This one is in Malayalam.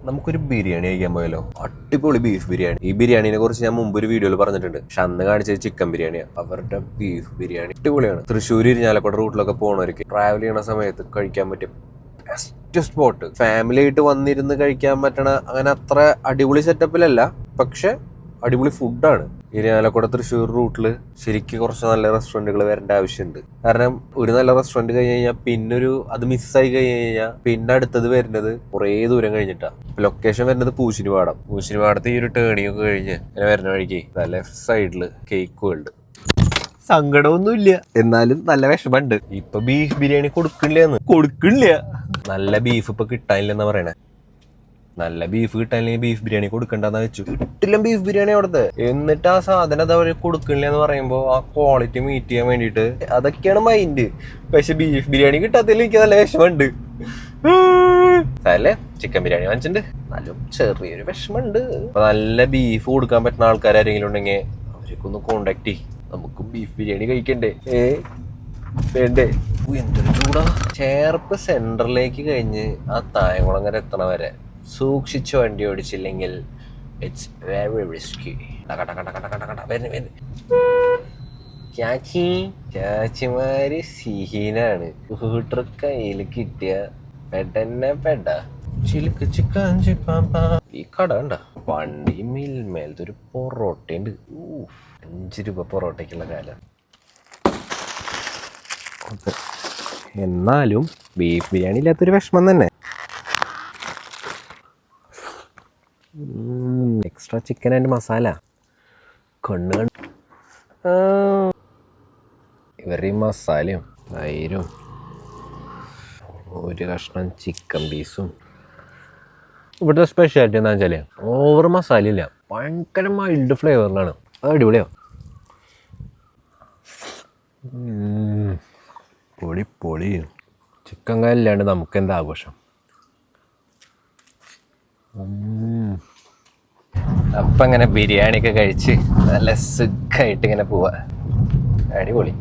നമുക്കൊരു ബിരിയാണി കഴിക്കാൻ പോയല്ലോ. അടിപൊളി ബീഫ് ബിരിയാണി. ഈ ബിരിയാണിനെ കുറിച്ച് ഞാൻ മുമ്പ് ഒരു വീഡിയോയിൽ പറഞ്ഞിട്ടുണ്ട്. പക്ഷെ അന്ന് കാണിച്ചത് ചിക്കൻ ബിരിയാണിയാണ്. അവരുടെ ബീഫ് ബിരിയാണി അടിപൊളിയാണ്. തൃശ്ശൂർ ഇരിഞ്ഞാലക്കുട റൂട്ടിലൊക്കെ പോകണവർക്ക് ട്രാവൽ ചെയ്യണ സമയത്ത് കഴിക്കാൻ പറ്റും ബെസ്റ്റ് സ്പോട്ട്. ഫാമിലി ആയിട്ട് വന്നിരുന്ന് കഴിക്കാൻ പറ്റണ അങ്ങനെ അത്ര അടിപൊളി സെറ്റപ്പിലല്ല, പക്ഷെ അടിപൊളി ഫുഡാണ്. ഇരിഞ്ഞാലക്കുട തൃശ്ശൂർ റൂട്ടിൽ ശരിക്കും കുറച്ച് നല്ല റെസ്റ്റോറൻറ്റുകൾ വരേണ്ട ആവശ്യമുണ്ട്. കാരണം ഒരു നല്ല റെസ്റ്റോറൻറ്റ് കഴിഞ്ഞ് കഴിഞ്ഞാൽ പിന്നൊരു അത് മിസ്സായി കഴിഞ്ഞ് കഴിഞ്ഞാൽ പിന്നെ അടുത്തത് വരുന്നത് കുറേ ദൂരം കഴിഞ്ഞിട്ടാണ്. ലൊക്കേഷൻ വരുന്നത് പൂശിനിപാടം. പൂശിനിപാടത്ത് ഈ ഒരു ടേണിയൊക്കെ കഴിഞ്ഞ് അങ്ങനെ വരുന്ന വഴിക്ക് ലെഫ്റ്റ് സൈഡിൽ കേക്ക് വേൾഡ്. സങ്കടമൊന്നുമില്ല, എന്നാലും നല്ല വിഷമമുണ്ട്. ഇപ്പൊ ബീഫ് ബിരിയാണി കൊടുക്കണില്ല. നല്ല ബീഫ് ഇപ്പൊ കിട്ടാനില്ലെന്നാ പറയണേ. നല്ല ബീഫ് കിട്ടാനില്ലെങ്കിൽ ബീഫ് ബിരിയാണി കൊടുക്കണ്ടെന്നാ വെച്ചു. കിട്ടില്ല ബീഫ് ബിരിയാണി അവിടുത്തെ. എന്നിട്ട് ആ സാധനം അത് അവര് കൊടുക്കണില്ല എന്ന് പറയുമ്പോ ആ ക്വാളിറ്റി മീറ്റ് ചെയ്യാൻ വേണ്ടിട്ട് അതൊക്കെയാണ് മൈൻഡ്. പക്ഷെ ബീഫ് ബിരിയാണി കിട്ടാത്തതിൽ എനിക്ക് നല്ല വിഷമമുണ്ട്. അല്ലേ ചിക്കൻ ബിരിയാണി വാങ്ങിച്ചിട്ടുണ്ട്, നല്ല ചെറിയൊരു വിഷമമുണ്ട്. അപ്പൊ നല്ല ബീഫ് കൊടുക്കാൻ പറ്റുന്ന ആൾക്കാരെങ്കിലും ഉണ്ടെങ്കിൽ അവരൊക്കെ കോണ്ടാക്ട് ചെയ്യും. നമുക്ക് ബീഫ് ബിരിയാണി കഴിക്കണ്ടേ? വേണ്ടേ? എന്തൊരു ചൂടാ. ചേർപ്പ് സെന്ററിലേക്ക് കഴിഞ്ഞ് ആ തായംകുളങ്ങര എത്തണ വരെ സൂക്ഷിച്ച് വണ്ടി ഓടിച്ചില്ലെങ്കിൽ ഇറ്റ്സ് വെരി റിസ്കി. ചാച്ചിമാര് സീനാണ്. സ്കൂട്ടർ കയ്യിൽ കിട്ടിയ ഈ കട കണ്ട വണ്ടി മിൽമേലത്തെ ഒരു പൊറോട്ടയുണ്ട്. 5 രൂപ പൊറോട്ടയ്ക്കുള്ള കാലം. എന്നാലും ബീഫ് ബിരിയാണി ഇല്ലാത്തൊരു വിഷമം തന്നെ. എക്സ്ട്രാ ചിക്കൻ ആൻഡ് മസാല കണ്ണ് ഇവരുടെ മസാലയും തൈരും ഒരു കഷ്ണം ചിക്കൻ പീസും. ഇവിടുത്തെ സ്പെഷ്യാലിറ്റി എന്താ വെച്ചാൽ ഓവർ മസാല ഇല്ല, ഭയങ്കര മൈൽഡ് ഫ്ലേവറിലാണ്. അത് അടിപൊളിയാണ്. പൊളി ചിക്കൻ കറി ഇല്ലാണ്ട് നമുക്ക് എന്താ ആഘോഷം. അപ്പം ഇങ്ങനെ ബിരിയാണി ഒക്കെ കഴിച്ച് നല്ല സുഖമായിട്ട് ഇങ്ങനെ പോവാ. അടിപൊളി.